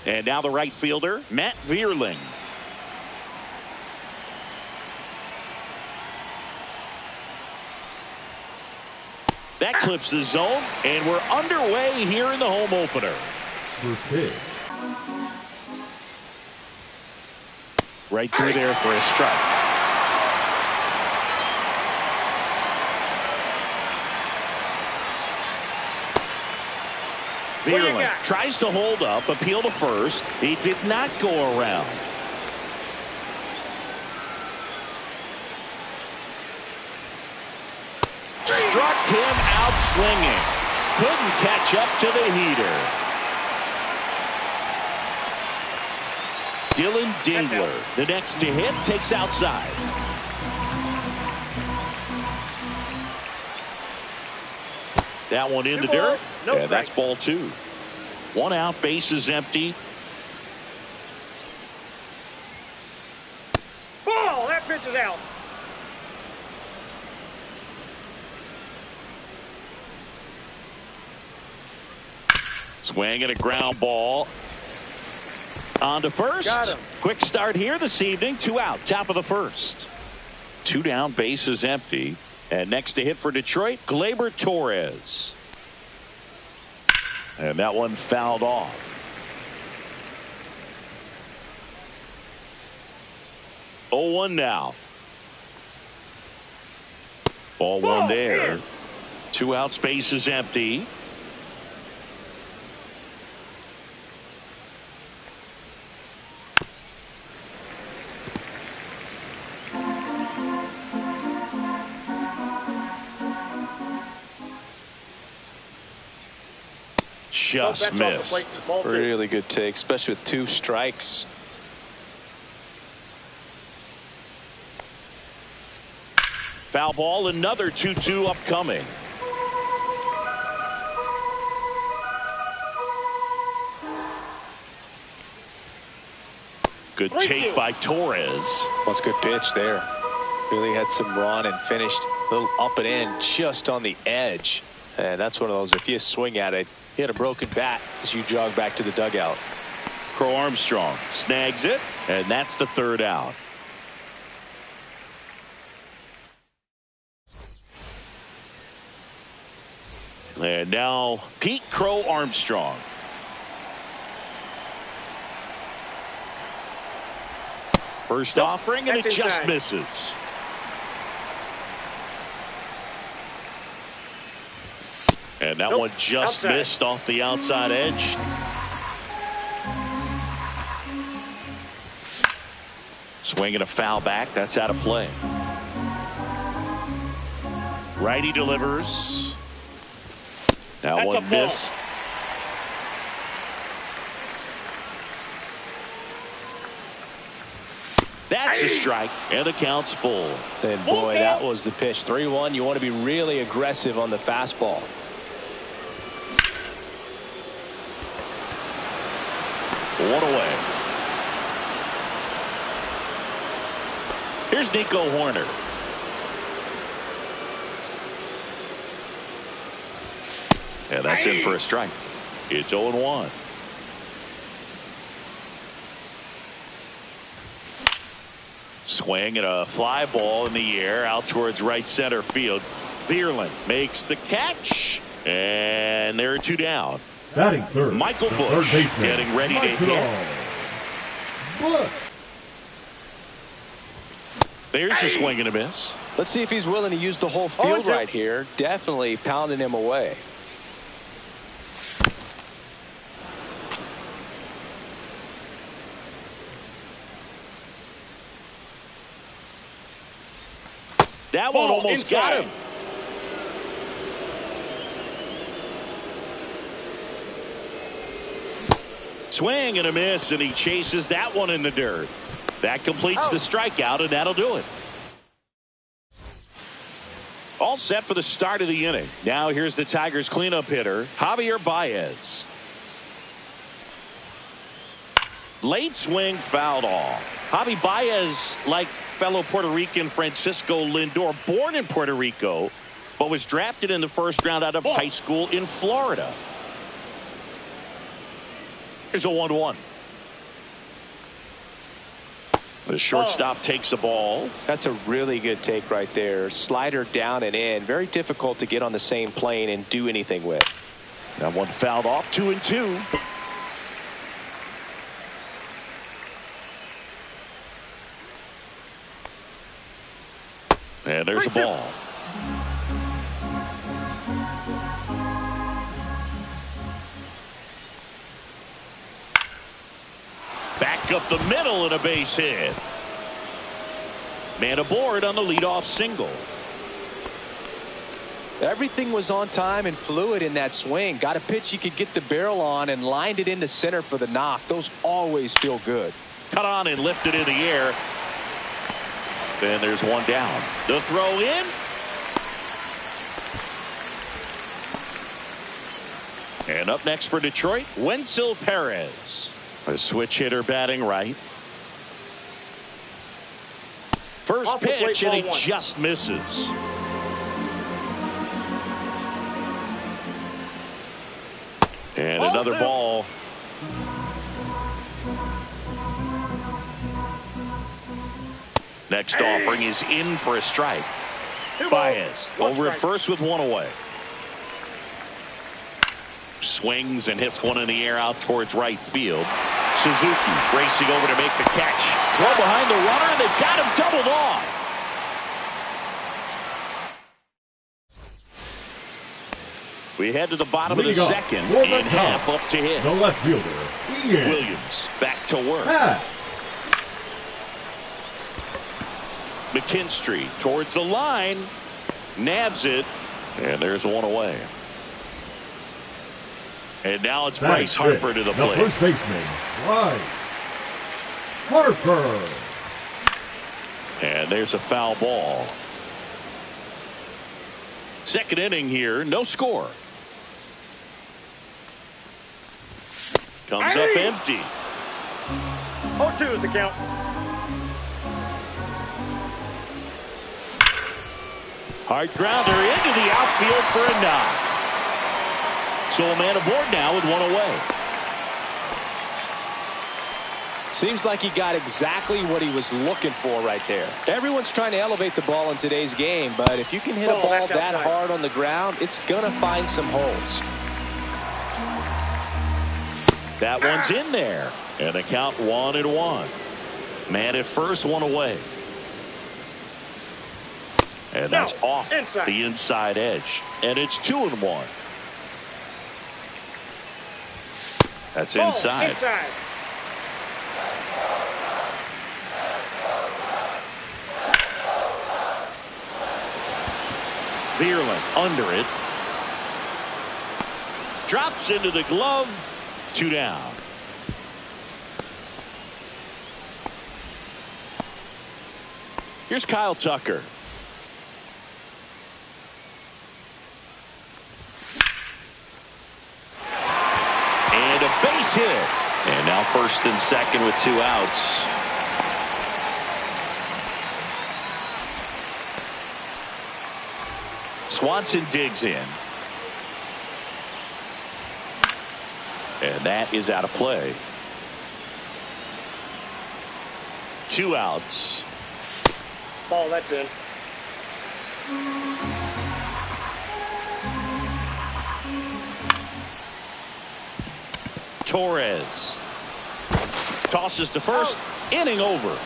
And now the right fielder, Matt Vierling. That clips the zone, and we're underway here in the home opener. Right through there for a strike. Vierling tries to hold up, appeal to first. He did not go around. Struck him out swinging. Couldn't catch up to the heater. Dylan Dingler, the next to hit, takes outside. That one in the dirt. And that's ball 2. 1 out, base is empty. Ball, that pitch is out. Swing and a ground ball. On to first. Quick start here this evening. 2 out, top of the first. 2 down, base is empty. And next to hit for Detroit, Gleyber Torres. And that one fouled off. Oh, 1 now. Ball 1 there. 2 outs, base is empty. Just missed. Really good take, especially with 2 strikes. Foul ball, another 2-2 upcoming. Good take by Torres. That's a good pitch there. Really had some run and finished a little up and in just on the edge. And that's one of those, if you swing at it, you had a broken bat as you jog back to the dugout. Crow Armstrong snags it, and that's the 3rd out. And now Pete Crow Armstrong. First offering, and it just misses. And that one just missed off the outside edge. Swinging a foul back. That's out of play. Righty delivers. That one missed. That's a strike, and the count's full. And boy, that was the pitch. 3-1. You want to be really aggressive on the fastball. One away. Here's Nico Horner. And that's in for a strike. It's 0-1. Swing and a fly ball in the air out towards right center field. Vierling makes the catch, and there are 2 down. Batting third, Michael Busch getting ready to hit. There's a swing and a miss. Let's see if he's willing to use the whole field right here. Definitely pounding him away. That one almost got him. Swing and a miss, and he chases that one in the dirt. That completes the strikeout, and that'll do it. All set for the start of the inning. Now here's the Tigers cleanup hitter, Javier Baez. Late swing fouled off. Javi Baez, like fellow Puerto Rican Francisco Lindor, born in Puerto Rico, but was drafted in the first round out of high school in Florida. Here's a 1-1. The shortstop takes the ball. That's a really good take right there. Slider down and in. Very difficult to get on the same plane and do anything with. That one fouled off. 2-2. And there's a ball. Back up the middle and a base hit. Man aboard on the leadoff single. Everything was on time and fluid in that swing. Got a pitch he could get the barrel on and lined it into center for the knock. Those always feel good. Cut on and lifted in the air. Then there's one down. The throw in. And up next for Detroit, Wenzel Perez. A switch hitter batting right. First pitch, and he just misses. And another ball. Next offering is in for a strike. Baez over at first with one away. Swings and hits one in the air out towards right field. Suzuki racing over to make the catch. Throw behind the runner, and they've got him doubled off. We head to the bottom of the second, and half up to hit. The left fielder, Ian Williams back to work. McKinstry towards the line, nabs it, and there's one away. And now it's Bryce Harper to the plate. The first baseman, Bryce Harper. And there's a foul ball. Second inning here, no score. Comes up empty. 0-2 is the count. Hard grounder into the outfield for a knock. So a man aboard now with one away. Seems like he got exactly what he was looking for right there. Everyone's trying to elevate the ball in today's game, but if you can hit a ball that hard on the ground, it's gonna find some holes. That one's in there, and the count 1-1. Man at first, one away. And that's off the inside edge. And it's 2-1. That's inside. Vierling under it. Drops into the glove. 2 down. Here's Kyle Tucker. And a base hit. And now first and second with 2 outs. Swanson digs in. And that is out of play. 2 outs. Ball, that's in. Torres tosses to first. Inning over.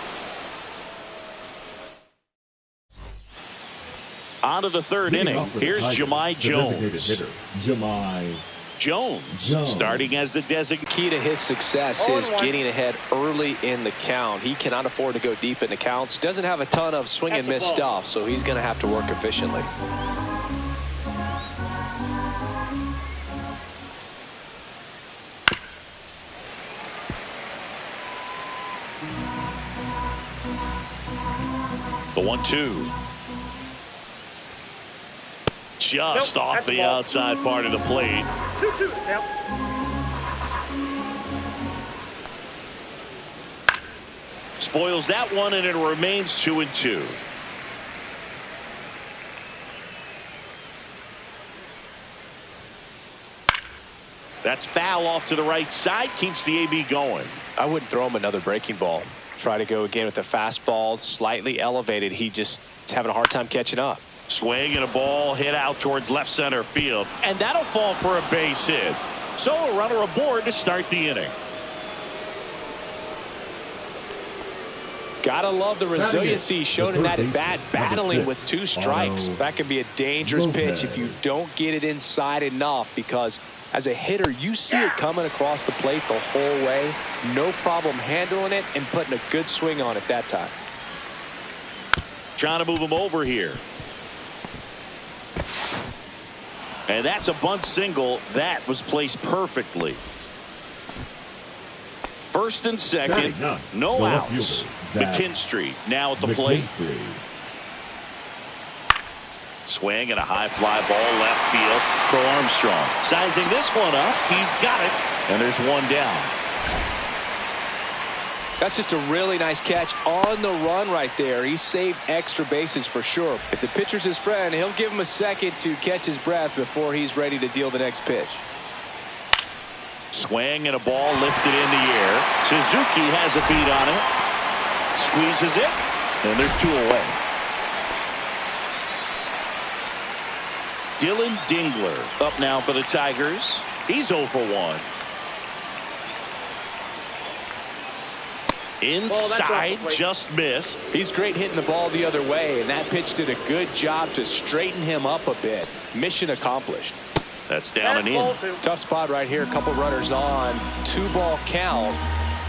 On to the third inning. Here's Jahmai Jones. Jahmai Jones starting as the designated. Key to his success is getting ahead early in the count. He cannot afford to go deep in the counts. Doesn't have a ton of swing and miss stuff, so he's going to have to work efficiently. The 1-2. Just off the outside part of the plate. 2-2 now. Spoils that one, and it remains 2-2. That's foul off to the right side. Keeps the AB going. I wouldn't throw him another breaking ball. Try to go again with the fastball, slightly elevated. He just is having a hard time catching up. Swing and a ball hit out towards left center field, and that'll fall for a base hit. So a runner aboard to start the inning. Gotta love the resiliency shown in that at bat, battling with 2 strikes. That can be a dangerous pitch if you don't get it inside enough, because as a hitter, you see it coming across the plate the whole way. No problem handling it and putting a good swing on it that time. Trying to move him over here. And that's a bunt single that was placed perfectly. First and second, no outs. McKinstry now at the plate. Swing and a high fly ball left field. Crow Armstrong sizing this one up. He's got it. And there's one down. That's just a really nice catch on the run right there. He saved extra bases for sure. If the pitcher's his friend, he'll give him a second to catch his breath before he's ready to deal the next pitch. Swing and a ball lifted in the air. Suzuki has a beat on it. Squeezes it. And there's 2 away. Dylan Dingler up now for the Tigers. He's 0 for 1. Inside, just missed. He's great hitting the ball the other way, and that pitch did a good job to straighten him up a bit. Mission accomplished. That's down and in. Tough spot right here. A couple runners on. 2-ball count.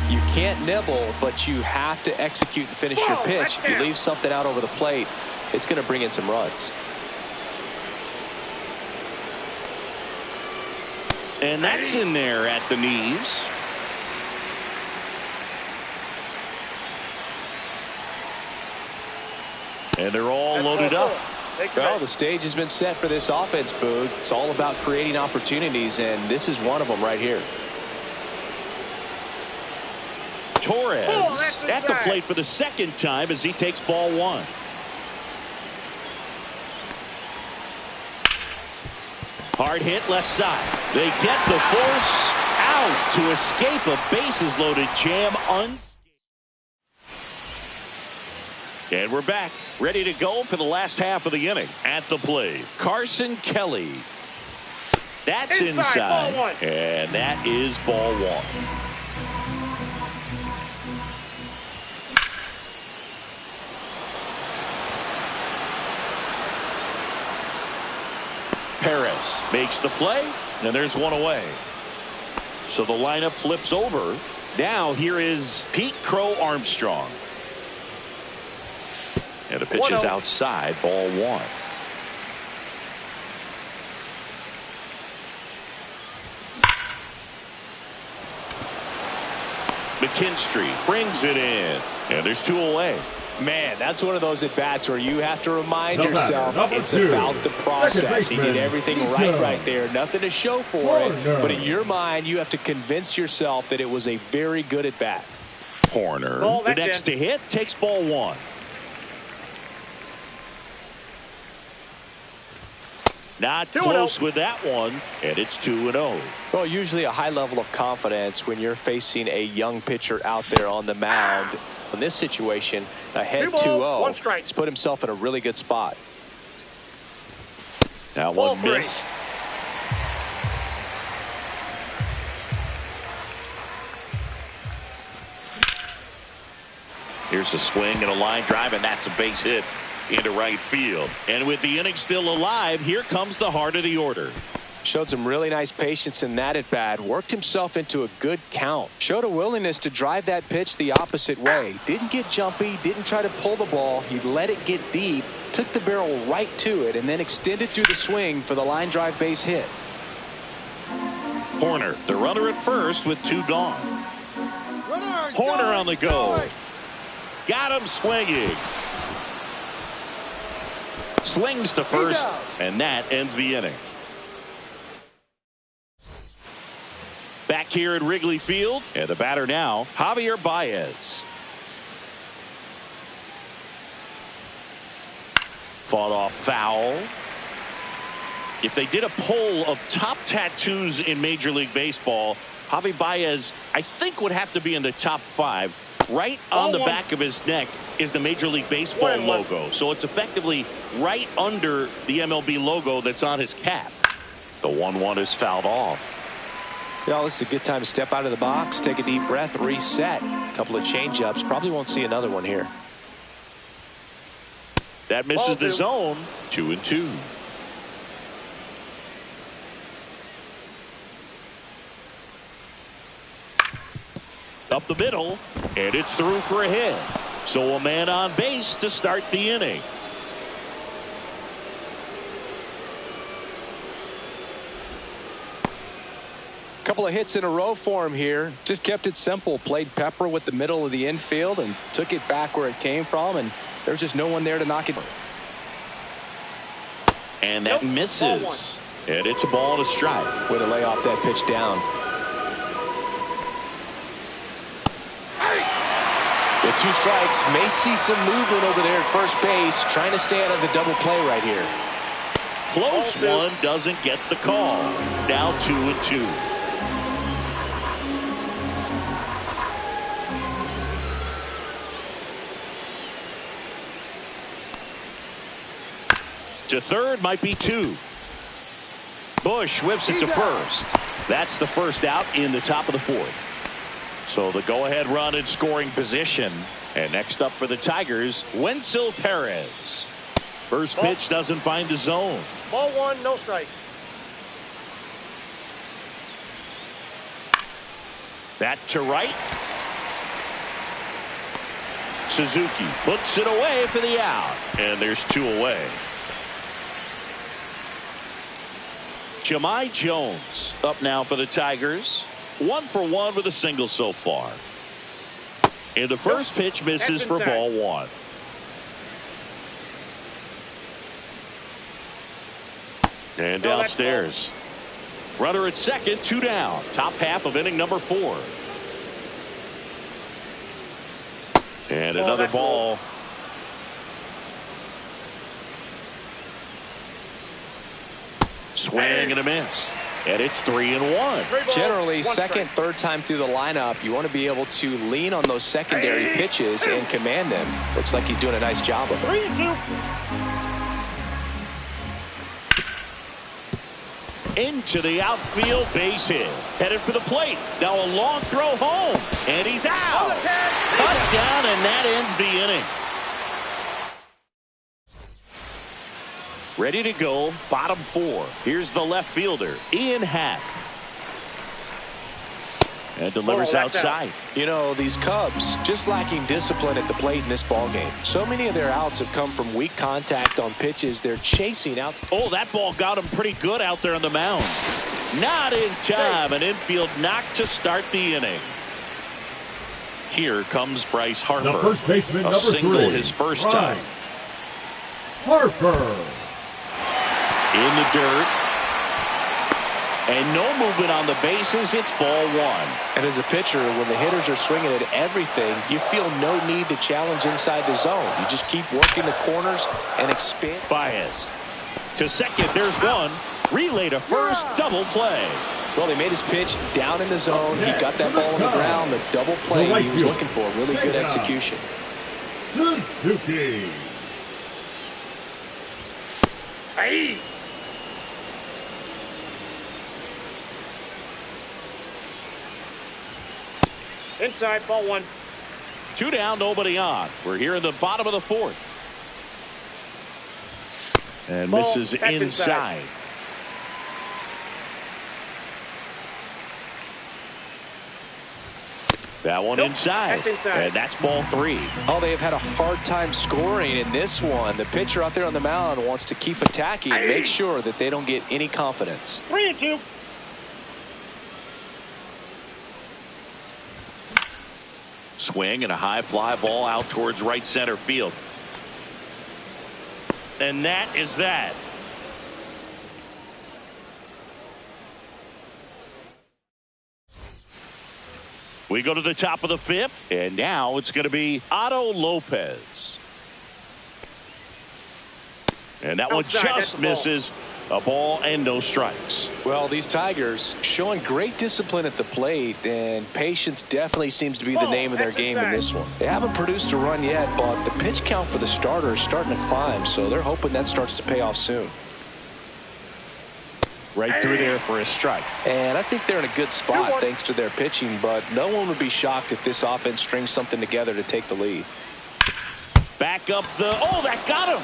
You can't nibble, but you have to execute and finish your pitch. If you leave something out over the plate, it's going to bring in some runs. And that's in there at the knees. And they're all loaded up. Well, the stage has been set for this offense, Boog. It's all about creating opportunities, and this is one of them right here. Torres at the plate for the second time as he takes ball 1. Hard hit left side. They get the force out to escape a bases loaded jam. And we're back, ready to go for the last half of the inning. At the plate, Carson Kelly. That's inside. Ball 1. And that is ball 1. Perez makes the play, and there's 1 away. So the lineup flips over. Now here is Pete Crow Armstrong. And the pitch is outside, ball 1. McKinstry brings it in, and there's 2 away. Man, that's one of those at-bats where you have to remind yourself it's about the process. He did everything right there. Nothing to show for it. But in your mind, you have to convince yourself that it was a very good at-bat. Horner, the next to hit, takes ball 1. Not close with that one, and it's 2-0. Well, usually a high level of confidence when you're facing a young pitcher out there on the mound. In this situation, ahead 2-0, he's put himself in a really good spot. That one missed. Here's a swing and a line drive, and that's a base hit into right field. And with the inning still alive, here comes the heart of the order. Showed some really nice patience in that at bat. Worked himself into a good count. Showed a willingness to drive that pitch the opposite way. Didn't get jumpy. Didn't try to pull the ball. He let it get deep. Took the barrel right to it and then extended through the swing for the line drive base hit. Horner, the runner at first with 2 gone. Horner on the go. Got him swinging. Slings to first, and that ends the inning. Back here at Wrigley Field, and the batter now, Javier Baez. Fought off foul. If they did a poll of top tattoos in Major League Baseball, Javi Baez, I think, would have to be in the top 5. Right on the back of his neck is the Major League Baseball logo. So it's effectively right under the MLB logo that's on his cap. The 1-1 is fouled off. Well, this is a good time to step out of the box, take a deep breath, reset. A couple of change-ups. Probably won't see another one here. That misses the zone. 2-2. Up the middle, and it's through for a hit. So a man on base to start the inning. Couple of hits in a row for him here. Just kept it simple. Played pepper with the middle of the infield and took it back where it came from, and there's just no one there to knock it. And that misses. And it's a ball and a strike. Way to lay off that pitch down. With 2 strikes, may see some movement over there at first base, trying to stay out of the double play right here. Close one, doesn't get the call. Now 2-2. To third, might be 2. Bush whips it to first. That's the first out in the top of the 4th. So the go-ahead run in scoring position. And next up for the Tigers, Wenzel Perez. First pitch doesn't find the zone. Ball 1, no strike. That to right. Suzuki puts it away for the out. And there's 2 away. Jahmai Jones up now for the Tigers. 1 for 1 with a single so far. And the first pitch misses for ball 1. And downstairs. Runner at second, 2 down. Top half of inning number 4. And another ball. Swing and a miss. And it's 3-1. Generally, second, third time through the lineup, you want to be able to lean on those secondary pitches and command them. Looks like he's doing a nice job of it. 3-2. Into the outfield, base hit. Headed for the plate. Now a long throw home. And he's out. Cut down, and that ends the inning. Ready to go, bottom 4. Here's the left fielder, Ian Happ. And delivers outside. You know, these Cubs just lacking discipline at the plate in this ballgame. So many of their outs have come from weak contact on pitches they're chasing out. Oh, that ball got him pretty good out there on the mound. Not in time. An infield knock to start the inning. Here comes Bryce Harper. The first baseman, a number single 3, his first Bryce time. Harper. In the dirt. And no movement on the bases. It's ball 1. And as a pitcher, when the hitters are swinging at everything, you feel no need to challenge inside the zone. You just keep working the corners and expand. Baez to second. There's one. Relay to first. Double play. Well, they made his pitch down in the zone. He got that ball on the ground. The double play he was looking for. Really good execution. Suzuki. Hey. Inside, ball 1. 2 down, nobody on. We're here in the bottom of the 4th. And Ball, misses that's inside. That one inside. That's inside. And that's ball 3. Oh, they have had a hard time scoring in this one. The pitcher out there on the mound wants to keep attacking, make sure that they don't get any confidence. 3-2. Swing and a high fly ball out towards right center field. And that is that. We go to the top of the 5th, and now it's going to be Otto Lopez. And that one just misses A ball and no strikes. Well, these Tigers showing great discipline at the plate, and patience definitely seems to be the name of their game in this one. They haven't produced a run yet, but the pitch count for the starter is starting to climb, so they're hoping that starts to pay off soon. Right through there for a strike. And I think they're in a good spot thanks to their pitching, but no one would be shocked if this offense strings something together to take the lead. Back up the, oh, that got him.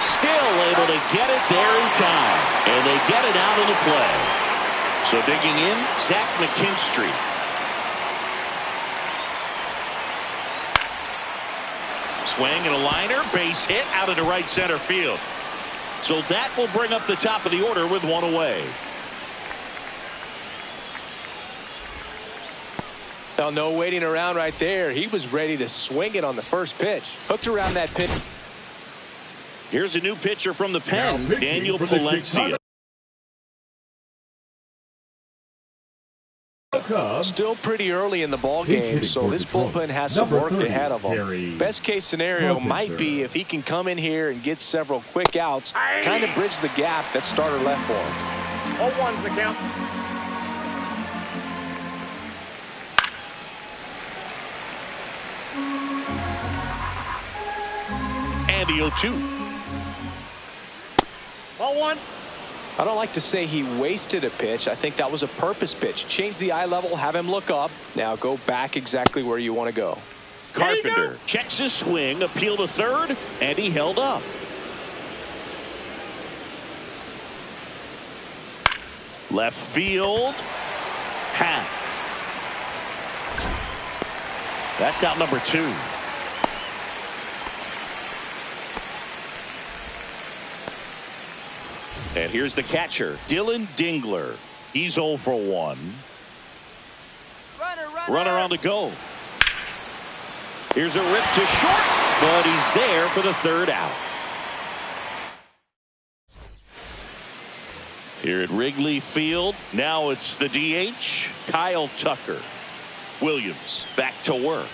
Still able to get it there in time. And they get it out of the play. So digging in, Zach McKinstry. Swing and a liner, base hit out into right center field. So that will bring up the top of the order with one away. Now, no waiting around right there. He was ready to swing it on the first pitch. Hooked around that pitch. Here's a new pitcher from the pen, Daniel for the Palencia. Still pretty early in the ball game, so this bullpen has some work ahead of him. Best case scenario might be if he can come in here and get several quick outs, kind of bridge the gap that starter left for him. 0-1's the count. And the 0-2. 0-1. I don't like to say he wasted a pitch. I think that was a purpose pitch. Change the eye level, have him look up. Now go back exactly where you want to go. Carpenter checks his swing, appeal to third, and he held up. Left field. Hat. That's out number 2. And here's the catcher, Dylan Dingler. He's 0 for 1. Runner on the go. Here's a rip to short, but he's there for the third out. Here at Wrigley Field, now it's the DH, Kyle Tucker. Williams back to work.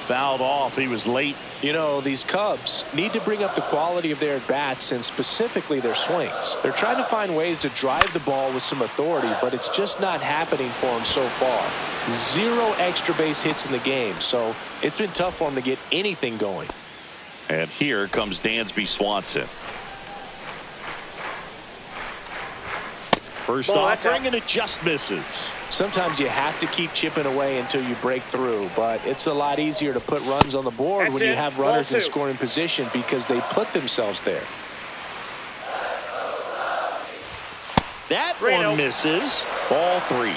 Fouled off. He was late. You know, these Cubs need to bring up the quality of their at-bats and specifically their swings. They're trying to find ways to drive the ball with some authority, but it's just not happening for them so far. 0 extra base hits in the game, so it's been tough for them to get anything going. And here comes Dansby Swanson. First offering, and it just misses. Sometimes you have to keep chipping away until you break through, but it's a lot easier to put runs on the board when you have runners in scoring position because they put themselves there. That one misses. Ball 3.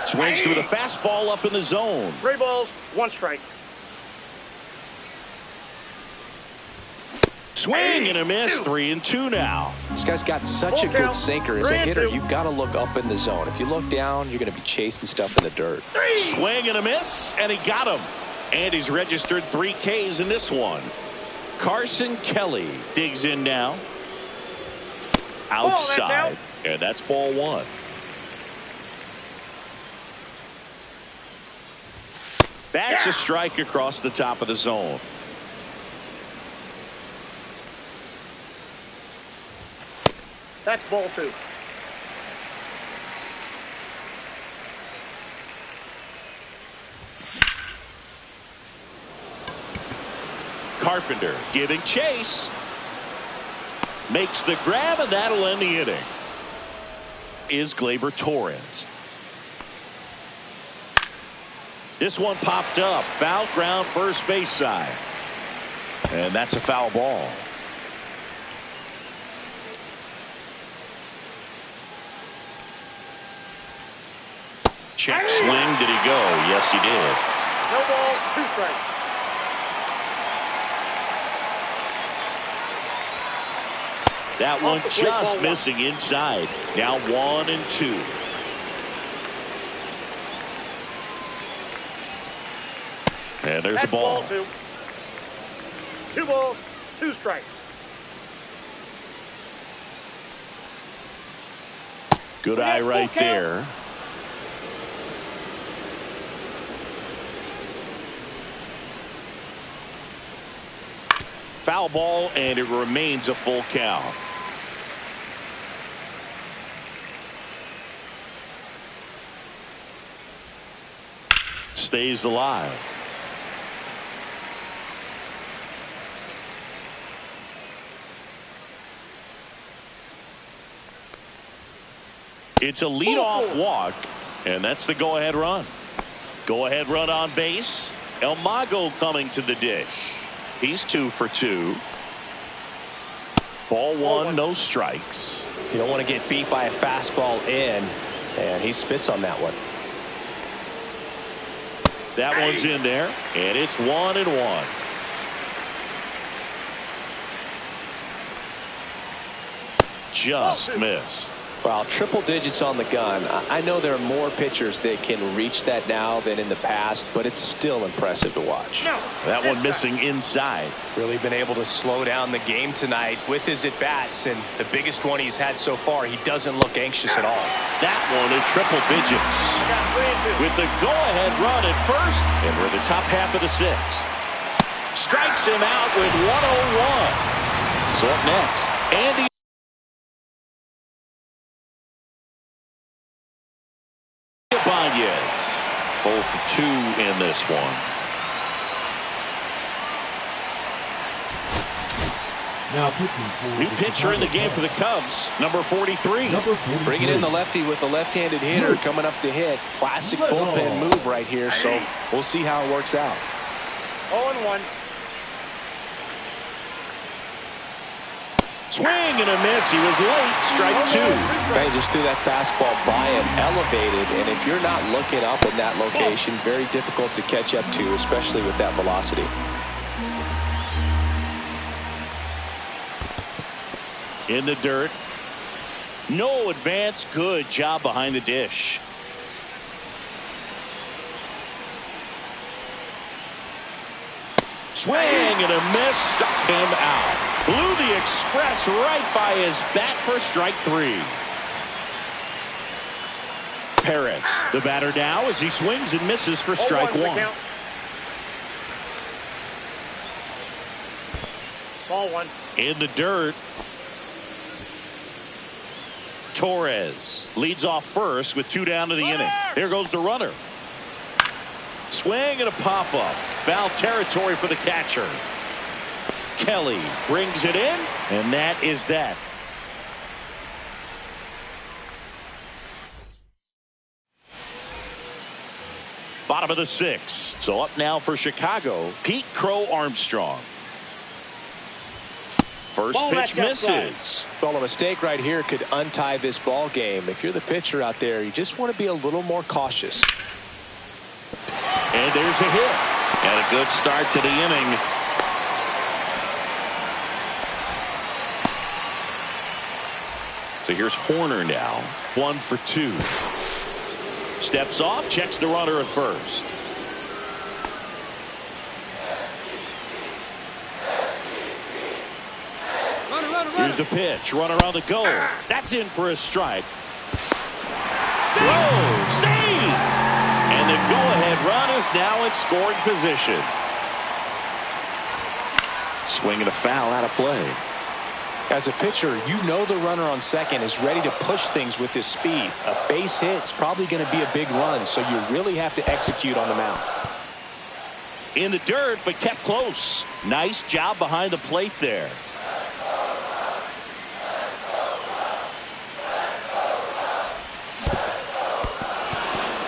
Swings through the fastball up in the zone. 3 balls, 1 strike. Swing and a miss. 3-2 now. This guy's got such a good sinker. As a hitter, you've got to look up in the zone. If you look down, you're going to be chasing stuff in the dirt. Swing and a miss, and he got him. And he's registered 3 Ks in this one. Carson Kelly digs in now. Outside. And that's ball 1. That's a strike across the top of the zone. That's ball 2. Carpenter giving chase. Makes the grab, and that'll end the inning. Is Gleyber Torres. This one popped up. Foul ground first base side. And that's a foul ball. Check swing. Did he go? Yes, he did. No ball, 2 strikes. That one just missing inside. Now 1-2. And there's the ball. Ball 2. 2 balls, 2 strikes. Good eye right there. Foul ball, and it remains a full count. Stays alive. It's a leadoff walk, and that's the go-ahead run. Go-ahead run on base. El Mago coming to the dish. He's 2 for 2. Ball one, no strikes. You don't want to get beat by a fastball in, and he spits on that one. That one's in there, and it's 1-1. Just missed. Well, triple digits on the gun. I know there are more pitchers that can reach that now than in the past, but it's still impressive to watch. That one missing inside. Really been able to slow down the game tonight with his at-bats, and the biggest one he's had so far, he doesn't look anxious at all. That one in triple digits. With the go-ahead run at first, and we're in the top half of the 6th. Strikes him out with 101. So up next, Andy Ibanez. 0 for 2 in this one. Now pitching for New pitcher in the game for the Cubs, number 43. Bringing in the lefty with the left-handed hitter coming up to hit. Classic bullpen move right here, so we'll see how it works out. 0-1. Swing and a miss. He was late. Strike 2. Right, just threw that fastball by him, elevated, and if you're not looking up in that location, very difficult to catch up to, especially with that velocity. In the dirt. No advance. Good job behind the dish. Swing and a miss. Struck him out. Blew the express right by his bat for strike 3. Perez, the batter now, as he swings and misses for strike 1. Ball 1. In the dirt. Torres leads off first with 2 down to the inning. Here goes the runner. Swing and a pop-up. Foul territory for the catcher. Kelly brings it in, and that is that. Bottom of the 6th. So up now for Chicago, Pete Crow Armstrong. First pitch misses. Well, a mistake right here could untie this ball game. If you're the pitcher out there, you just want to be a little more cautious. And there's a hit. And a good start to the inning. So here's Horner now. 1 for 2. Steps off, checks the runner at first. Here's the pitch. Runner on the go. That's in for a strike. Throw. Save. And the go-ahead run is now in scoring position. Swinging a foul out of play. As a pitcher, you know the runner on second is ready to push things with his speed. A base hit's probably going to be a big run, so you really have to execute on the mound. In the dirt, but kept close. Nice job behind the plate there.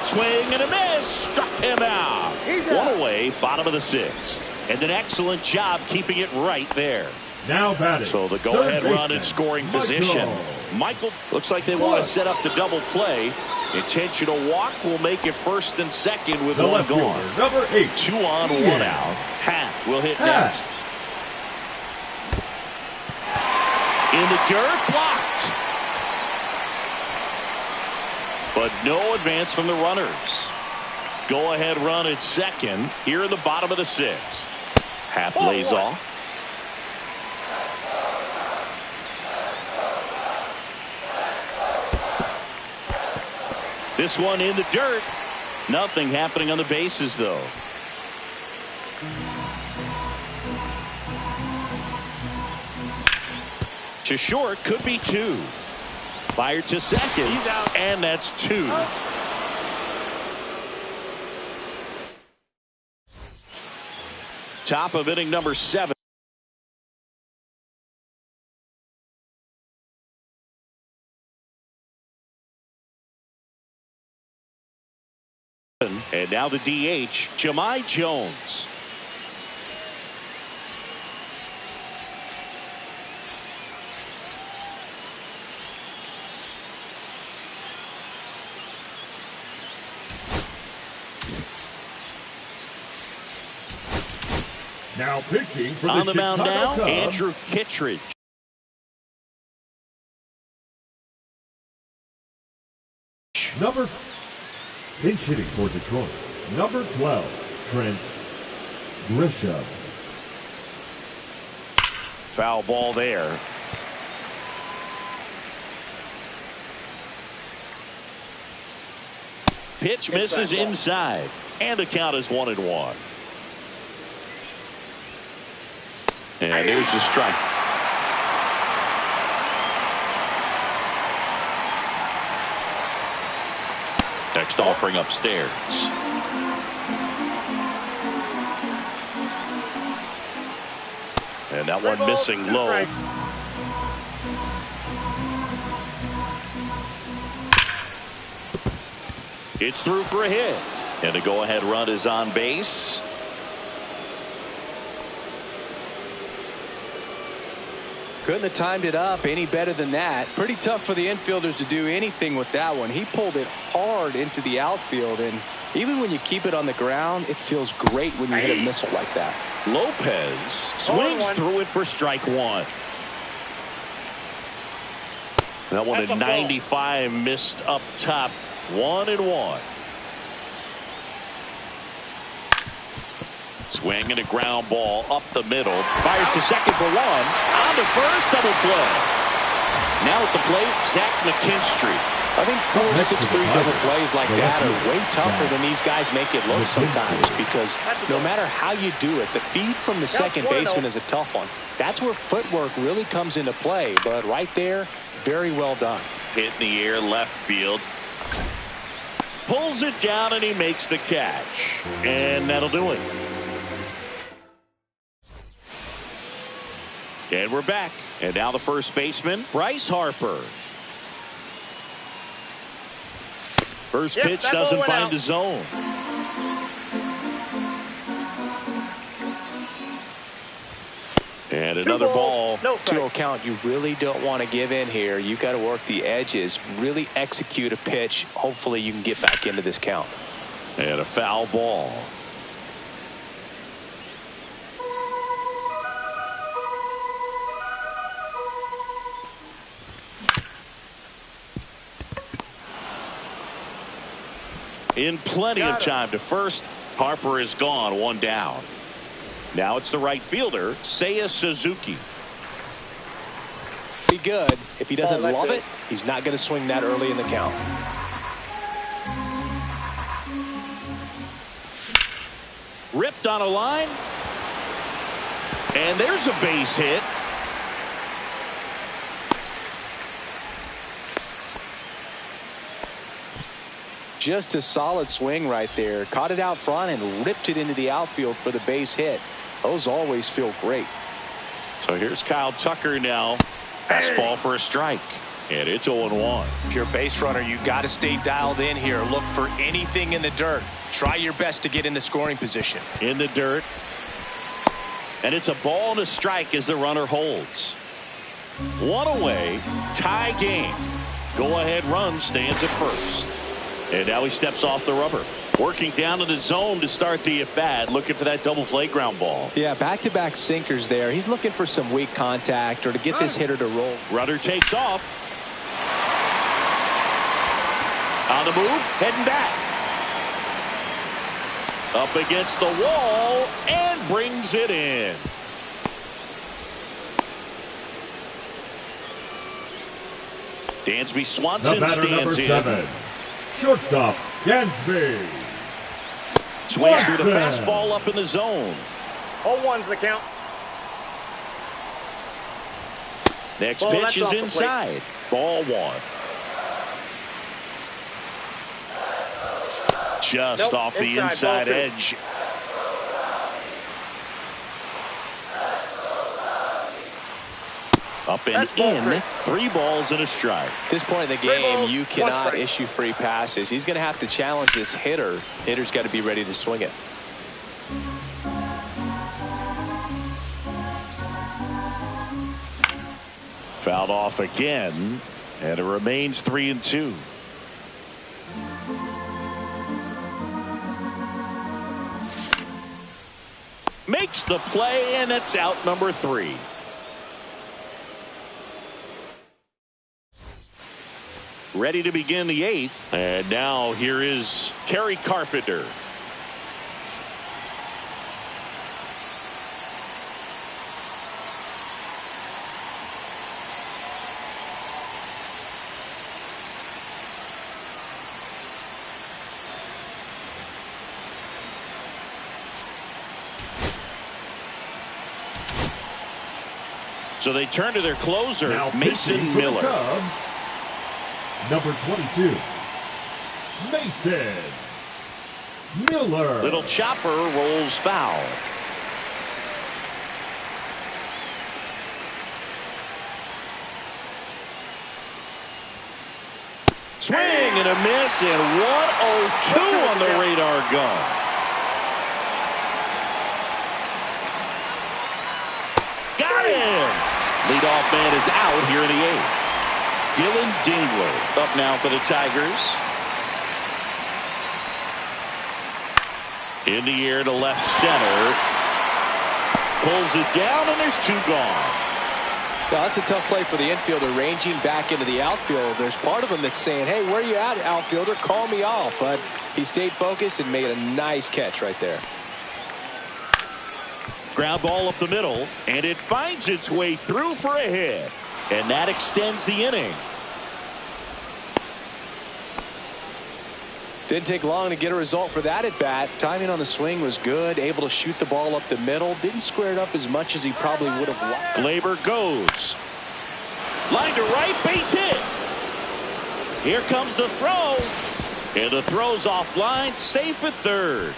Swing and a miss. Struck him out. One away, bottom of the 6th. And an excellent job keeping it right there. Now batting. So the go-ahead run in scoring position. Michael, looks like they want to set up the double play. Intentional walk will make it first and second with one gone. Number 8. 2 on, 1 out. Happ will hit next. In the dirt, blocked. But no advance from the runners. Go-ahead run at second here in the bottom of the 6th. Happ lays off. This one in the dirt. Nothing happening on the bases, though. To short, could be 2. Fired to second. He's out. And that's 2. Top of inning number 7. And now the DH, Jahmai Jones. Now pitching for On the mound Chicago now, Cubs, Andrew Kittredge. Number pinch hitting for Detroit. Number 12, Trent Grisham. Foul ball there. Pitch misses inside. And the count is 1-1. And there's the strike. Next offering upstairs. And that one missing low. It's through for a hit. And the go-ahead run is on base. Couldn't have timed it up any better than that. Pretty tough for the infielders to do anything with that one. He pulled it hard into the outfield, and even when you keep it on the ground, it feels great when you hit a missile like that. Lopez swings through it for strike 1. That one at 95, missed up top. 1-1. Swing and a ground ball up the middle. Fires to second for 1. On to first, double play. Now at the plate, Zach McKinstry. I think 4-6-3 double plays like that are way tougher than these guys make it look sometimes, because no matter how you do it, the feed from the second baseman is a tough one. That's where footwork really comes into play, but right there, very well done. Hit in the air, left field. Pulls it down and he makes the catch. And that'll do it. And we're back. And now the first baseman, Bryce Harper. First pitch doesn't find the zone. And another ball. 2-0 count. You really don't want to give in here. You got to work the edges, really execute a pitch. Hopefully you can get back into this count. And a foul ball. In plenty of time to first. Harper is gone, 1 down. Now it's the right fielder, Seiya Suzuki. Be good. If he doesn't love it, he's not going to swing that early in the count. Ripped on a line. And there's a base hit. Just a solid swing right there. Caught it out front and ripped it into the outfield for the base hit. Those always feel great. So here's Kyle Tucker now. Fastball for a strike. And it's 0-1. If you're a base runner, you got to stay dialed in here. Look for anything in the dirt. Try your best to get in the scoring position. In the dirt. And it's a ball and a strike as the runner holds. 1 away. Tie game. Go-ahead run stands at first. And now he steps off the rubber. Working down in the zone to start the at-bat. Looking for that double play ground ball. Yeah, back-to-back sinkers there. He's looking for some weak contact or to get this hitter to roll. Runner takes off. On the move, heading back. Up against the wall and brings it in. Dansby Swanson stands in. 7, shortstop, Dansby. Swings through the fastball up in the zone. 0-1's the count. Next Ball, pitch that's is off the plate. inside. Ball one. Just Nope, off the inside, inside ball two. edge. Up and That's ball in. 3 balls and a strike. At this point in the 3 game, balls, you 1 cannot strike. issue free passes. He's going to have to challenge this hitter. Hitter's got to be ready to swing it. Fouled off again, and it remains 3-2. Makes the play, and it's out number 3. Ready to begin the 8th, and now here is Kerry Carpenter. So they turn to their closer, Now Mason pitching for the Miller. Cubs, number 22, Mason Miller. Little chopper rolls foul. Swing and a miss, and 102 on the radar gun. Got him! Leadoff man is out here in the 8th. Dylan Dingler up now for the Tigers. In the air to left center. Pulls it down, and there's 2 gone. Now, that's a tough play for the infielder, ranging back into the outfield. There's part of him that's saying, hey, where you at, outfielder? Call me off. But he stayed focused and made a nice catch right there. Ground ball up the middle, and it finds its way through for a hit. And that extends the inning. Didn't take long to get a result for that at bat. Timing on the swing was good. Able to shoot the ball up the middle. Didn't square it up as much as he probably would have liked. Gleyber goes. Line to right, base hit. Here comes the throw. And the throw's offline, safe at third.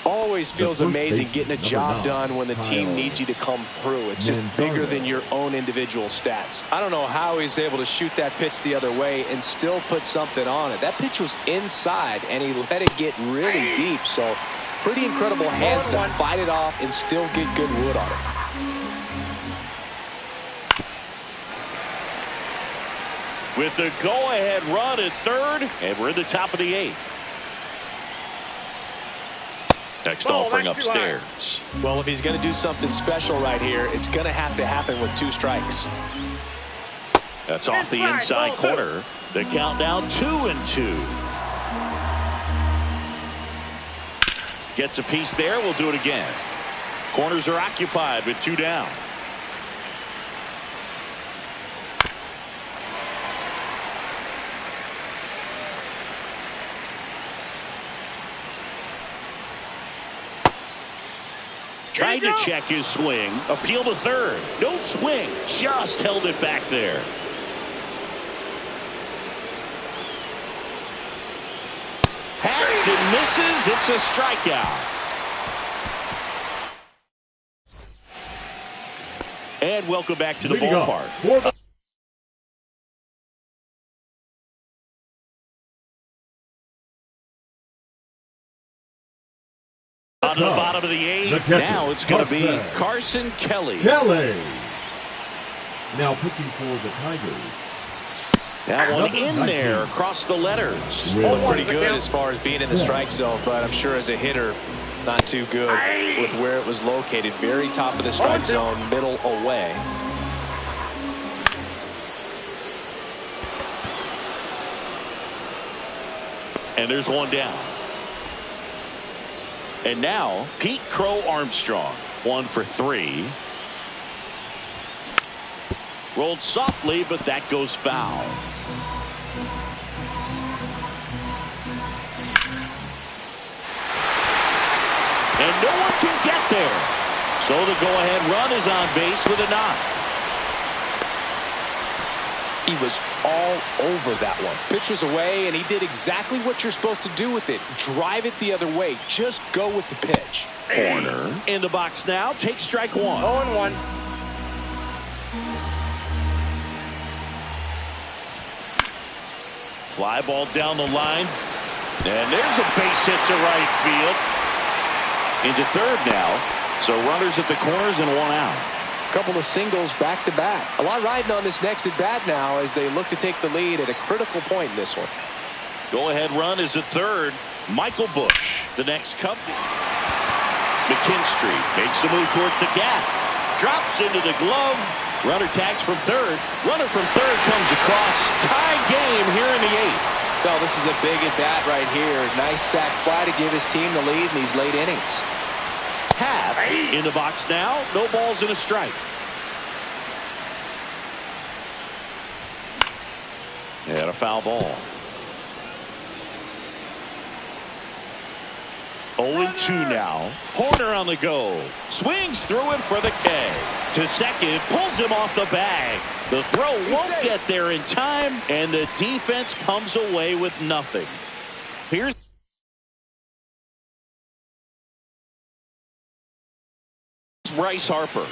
Always feels first amazing baseman, getting a number job 9, done when the team Kyle needs you to come through. It's just Manzardo. bigger than your own individual stats. I don't know how he's able to shoot that pitch the other way and still put something on it. That pitch was inside, and he let it get really deep. So pretty incredible hands to fight it off and still get good wood on it. With the go-ahead run at third, and we're in the top of the 8th. Next Ball, offering that's too high. upstairs. Well, if he's going to do something special right here, it's going to have to happen with 2 strikes. That's off the inside Ball 2. corner. The countdown 2-2. Gets a piece there. We'll do it again. Corners are occupied with 2 down. Tried to check his swing. Appeal to third. No swing. Just held it back there. Hacks and misses. It's a strikeout. And welcome back to the Leading up ballpark. for the On to the bottom of the 8th. The catcher, Now it's going to be Carson Carson Kelly. Kelly. Now pitching for the Tigers, That one Number in 19. there across the letters. Will Pretty good as far as being in the strike zone, but I'm sure as a hitter, not too good with where it was located. Very top of the strike zone, middle away. And there's one down. And now Pete Crow Armstrong, 1 for 3. Rolled softly, but that goes foul. And no one can get there. So the go-ahead run is on base with a knock. He was all over that one. Pitch was away, and he did exactly what you're supposed to do with it. Drive it the other way. Just go with the pitch. Corner in the box now. Take strike one. 0-1. Fly ball down the line. And there's a base hit to right field. Into third now. So runners at the corners and one out. Couple of singles back-to-back. A lot riding on this next at-bat now as they look to take the lead at a critical point in this one. Go-ahead run is at third. Michael Busch, the next Cub. McKinstry makes the move towards the gap. Drops into the glove. Runner tags from third. Runner from third comes across. Tie game here in the eighth. Well, this is a big at-bat right here. Nice sac fly to give his team the lead in these late innings. Happ in the box now. No balls and a strike. And a foul ball. 0-2 now. Horner on the go. Swings through it for the K. To second. Pulls him off the bag. The throw won't get there in time. And the defense comes away with nothing. Here's Bryce Harper.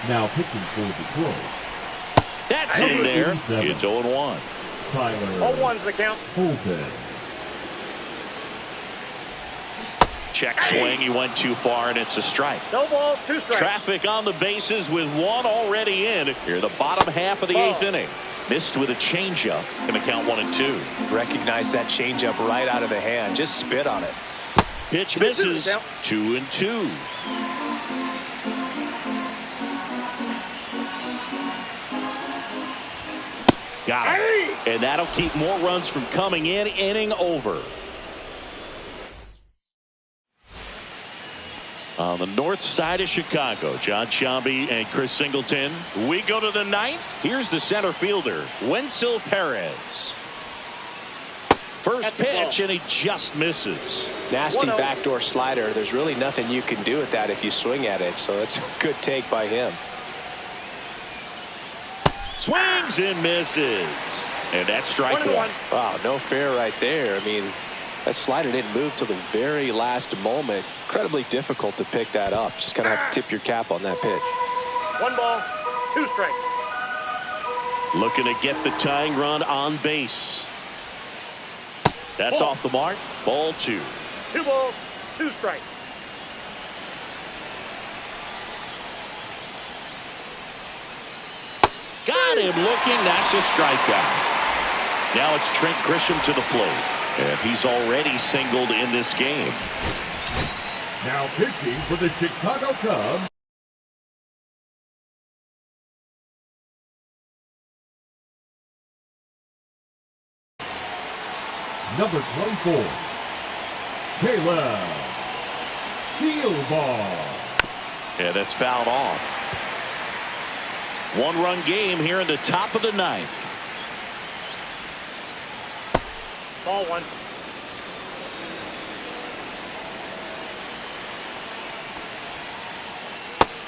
Now pitching for Detroit. That's in there. 87. It's 0-1. Tyler 0-1's the count. Fulton. Check swing. He went too far, and it's a strike. No balls, 2 strikes. Traffic on the bases with one already in. Here the bottom half of the eighth inning. Missed with a changeup. Going to count 1-2. Recognize that changeup right out of the hand. Just spit on it. Pitch misses. 2-2. Got it. And that'll keep more runs from coming in. Inning over. On the north side of Chicago, John Sciambi and Chris Singleton. We go to the ninth. Here's the center fielder, Wenceel Perez. First pitch, and he just misses. Nasty backdoor slider. There's really nothing you can do with that if you swing at it, so it's a good take by him. Swings and misses. And that's strike one. Wow, no fair right there. I mean, that slider didn't move till the very last moment. Incredibly difficult to pick that up. Just kind of have to tip your cap on that pitch. 1 ball, 2 strikes. Looking to get the tying run on base. That's off the mark. Ball 2. 2 balls, 2 strikes. Got him looking. That's a strikeout. Now it's Trent Grisham to the plate. And he's already singled in this game. Now pitching for the Chicago Cubs. Number 24, Caleb Thielbar. Yeah, that's fouled off. 1-run game here in the top of the ninth. Ball 1.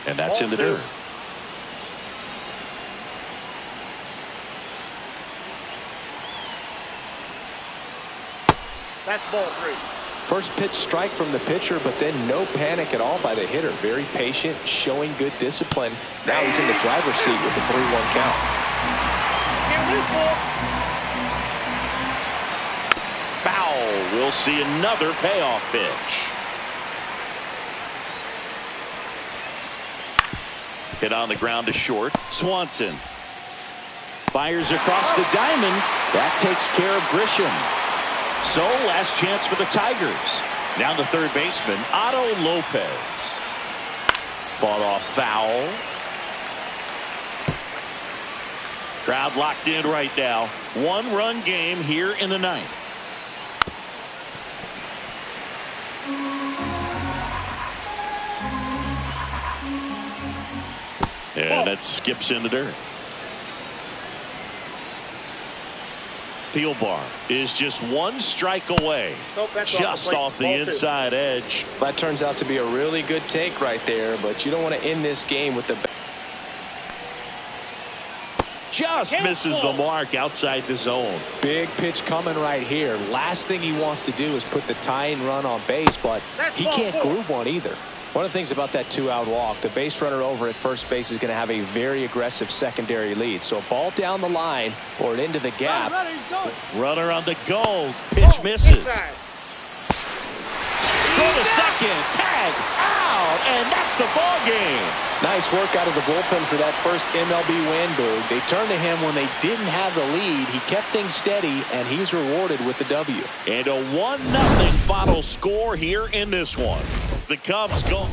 And that's in the dirt. That's ball 3. First pitch strike from the pitcher, but then no panic at all by the hitter. Very patient, showing good discipline. Now he's in the driver's seat with the 3-1 count. Foul. We'll see another payoff pitch. Hit on the ground to short. Swanson fires across the diamond. That takes care of Grisham. So last chance for the Tigers. Down to third baseman Otto Lopez. Fought off foul. Crowd locked in right now. 1-run game here in the ninth. And that skips in the dirt. Thielbar is just 1 strike away. Just off the inside edge. That turns out to be a really good take right there, but you don't want to end this game with the just misses the mark outside the zone. Big pitch coming right here. Last thing he wants to do is put the tying run on base, but he can't groove one either. One of the things about that 2-out walk, the base runner over at first base is going to have a very aggressive secondary lead. So a ball down the line or into the gap. Runner on the go. Pitch misses. Throw to second. Tag out. And that's the ball game. Nice work out of the bullpen for that first MLB win, Boog. They turned to him when they didn't have the lead. He kept things steady, and he's rewarded with the W. And a 1-0 final score here in this one. The Cubs go.